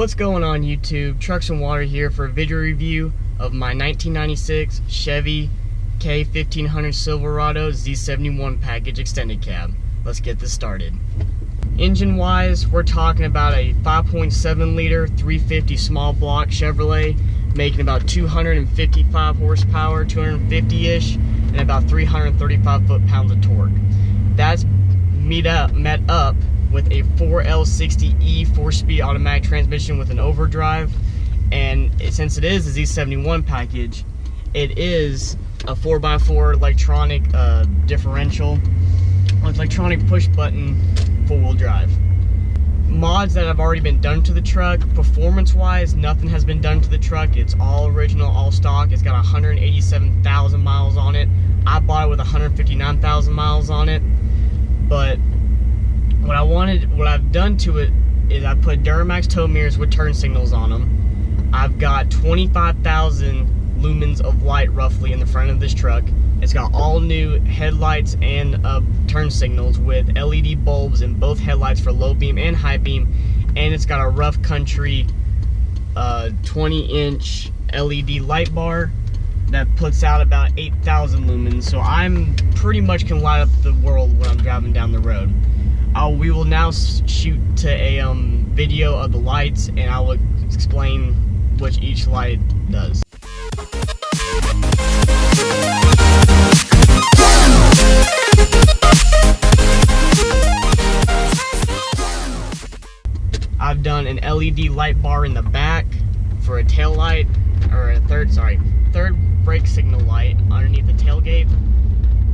What's going on YouTube? Trucks and Water here for a video review of my 1996 Chevy K1500 Silverado Z71 package extended cab. Let's get this started. Engine wise, we're talking about a 5.7 liter 350 small block Chevrolet, making about 255 horsepower, 250-ish, and about 335 foot-pounds of torque. That's met up with a 4L60E 4-speed automatic transmission with an overdrive, and since it is a Z71 package, it is a 4x4 electronic differential with electronic push button four-wheel drive. Mods that have already been done to the truck, performance wise, nothing has been done to the truck. It's all original, all stock. It's got 187,000 miles on it. I bought it with 159,000 miles on it, but what I've done to it is I put Duramax tow mirrors with turn signals on them. I've got 25,000 lumens of light roughly in the front of this truck. It's got all new headlights and turn signals with LED bulbs in both headlights for low beam and high beam, and it's got a rough country 20-inch LED light bar that puts out about 8,000 lumens, so I'm pretty much can light up the world when I'm driving down the road. We will now shoot to a video of the lights, and I will explain what each light does. I've done an LED light bar in the back for a tail light, or a third brake signal light underneath the tailgate.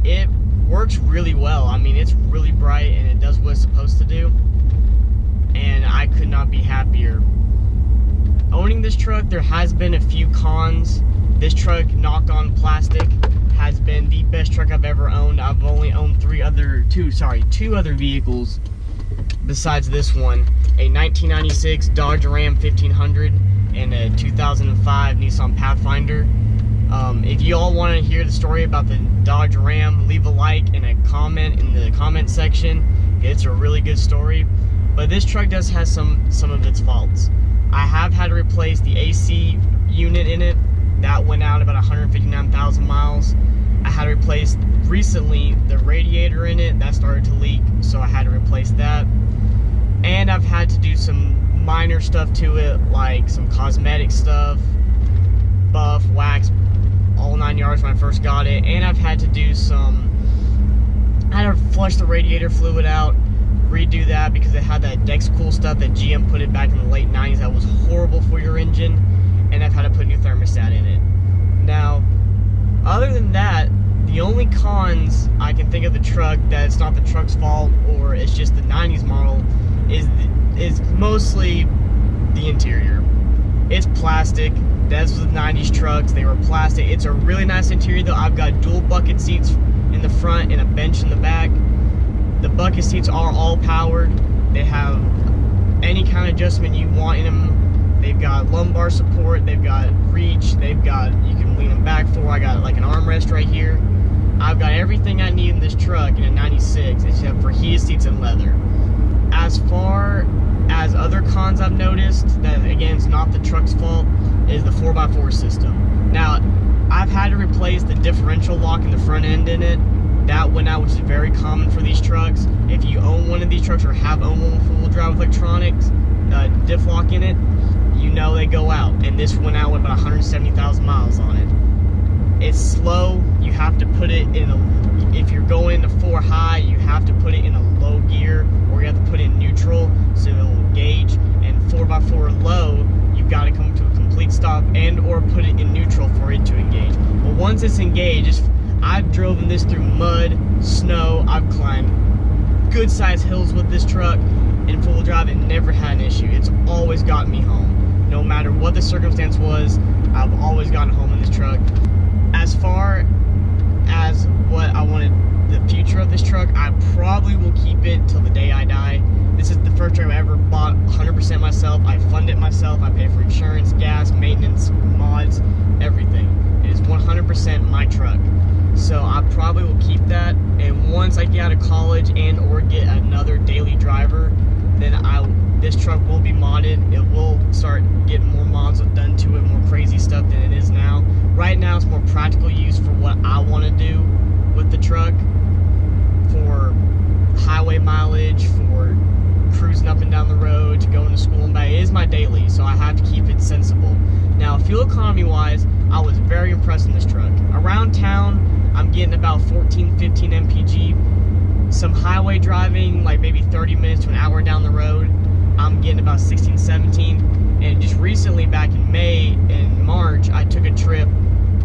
It works really well. I mean, it's really bright and it does what it's supposed to do, and I could not be happier. Owning this truck, there has been a few cons. This truck, knock on plastic, has been the best truck I've ever owned. I've only owned two other vehicles besides this one, a 1996 Dodge Ram 1500 and a 2005 Nissan Pathfinder. If you all want to hear the story about the Dodge Ram, leave a like and a comment in the comment section. It's a really good story. But this truck does have some of its faults. I have had to replace the AC unit in it. That went out about 159,000 miles. I had to replace recently the radiator in it. That started to leak, so I had to replace that. And I've had to do some minor stuff to it, like some cosmetic stuff, buff, wax, all 9 yards when I first got it. And I've had to do I had to flush the radiator fluid out, redo that because it had that Dex-Cool stuff that GM put it back in the late 90s that was horrible for your engine, and I've had to put a new thermostat in it. Now, other than that, the only cons I can think of the truck that it's not the truck's fault or it's just the 90s model is mostly the interior. It's plastic. That's the 90s trucks. They were plastic. It's a really nice interior though. I've got dual bucket seats in the front and a bench in the back. The bucket seats are all powered. They have any kind of adjustment you want in them. They've got lumbar support. They've got reach. You can lean them back for. I got like an armrest right here. I've got everything I need in this truck in a 96 except for heated seats and leather. As far as other cons I've noticed, that again it's not the truck's fault, is the 4x4 system. Now, I've had to replace the differential lock in the front end in it. That went out, which is very common for these trucks. If you own one of these trucks or have owned one with four-wheel drive with electronics, diff lock in it, you know they go out. And this went out with about 170,000 miles on it. It's slow. You have to put it in if you're going to 4 high, you have to put it in a low gear, or you have to put it in neutral so it'll engage. And 4x4 low, you've got to come to a complete stop and or put it in neutral for it to engage. But once it's engaged, I've driven this through mud, snow. I've climbed good sized hills with this truck in full drive and never had an issue. It's always gotten me home. No matter what the circumstance was, I've always gotten home in this truck. As far as what I wanted the future of this truck, I probably will keep it till the day I die. This is the first truck I ever bought 100% myself. I fund it myself. I pay for insurance, gas, maintenance, mods, everything. It is 100% my truck. So I probably will keep that, and once I get out of college and or get another daily driver, then this truck will be modded. It will start getting more mods done to it, more crazy stuff than it is now. Right now it's more practical use for what I want to do with the truck, for highway mileage, for cruising up and down the road, to going to school and back. It is my daily, so I have to keep it sensible. Now, fuel economy wise, I was very impressed in this truck. Around town, I'm getting about 14-15 mpg. Some highway driving, like maybe 30 minutes to an hour down the road, I'm getting about 16-17. And just recently, back in May and March, I took a trip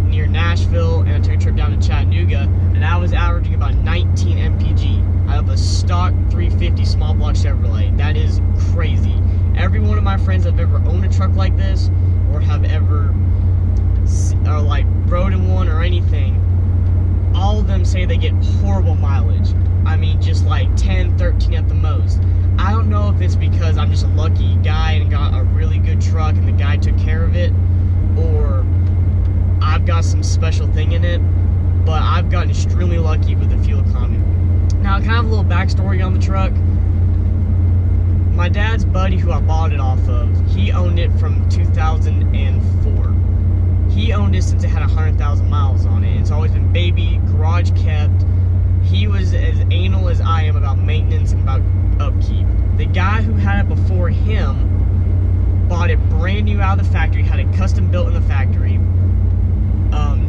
near Nashville and I took a trip down to Chattanooga, and I was averaging about 19 mpg out of a stock 350 small block Chevrolet. That is crazy. Every one of my friends that have ever owned a truck like this, or have ever like rode in one or anything, all of them say they get horrible mileage. I mean, just like 10, 13 at the most. I don't know if it's because I'm just a lucky guy and got a really good truck and the guy took care of it, or I've got some special thing in it, but I've gotten extremely lucky with the fuel economy. Now, kind of a little backstory on the truck. My dad's buddy, who I bought it off of, he owned it from 2004. He owned it since it had 100,000 miles on it. It's always been baby, garage kept. He was as anal as I am about maintenance and about upkeep. The guy who had it before him bought it brand new out of the factory, had it custom built in the factory,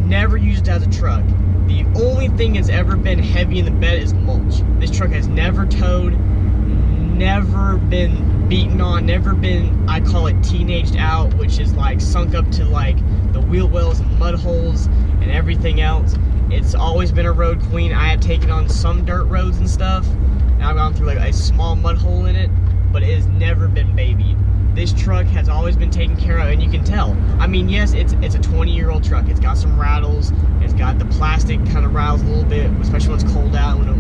never used it as a truck. The only thing that's ever been heavy in the bed is mulch. This truck has never towed, never been beaten on, never been, I call it teenaged out, which is like sunk up to like the wheel wells and mud holes and everything else. It's always been a road queen. I have taken on some dirt roads and stuff, and I've gone through like a small mud hole in it, but it has never been babied. This truck has always been taken care of, and you can tell. I mean, yes, it's a 20-year-old truck. It's got some rattles. It's got the plastic kind of rattles a little bit, especially when it's cold out, when it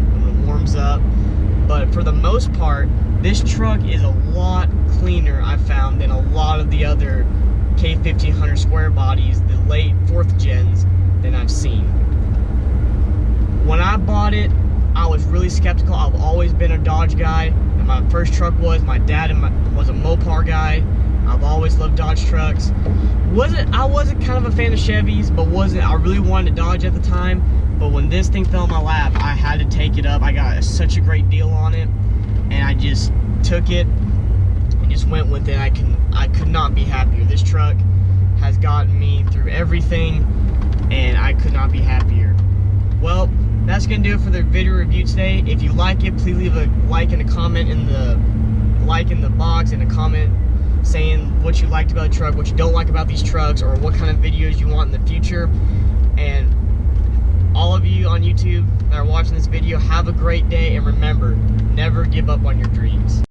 warms up. But for the most part, this truck is a lot cleaner, I've found, than a lot of the other K1500 square bodies, the late 4th gens, than I've seen. When I bought it, I was really skeptical. I've always been a Dodge guy, and my first truck was. My dad was a Mopar guy. I've always loved Dodge trucks. I wasn't kind of a fan of Chevys, but I really wanted a Dodge at the time. But when this thing fell in my lap, I had to take it up. I got such a great deal on it, and I just took it and just went with it. I could not be happier. This truck has gotten me through everything, and I could not be happier. Well, that's gonna do it for the video review today. If you like it, please leave a like and a comment in the box, and a comment saying what you liked about the truck, what you don't like about these trucks, or what kind of videos you want in the future. And all of you on YouTube that are watching this video, have a great day, and remember, never give up on your dreams.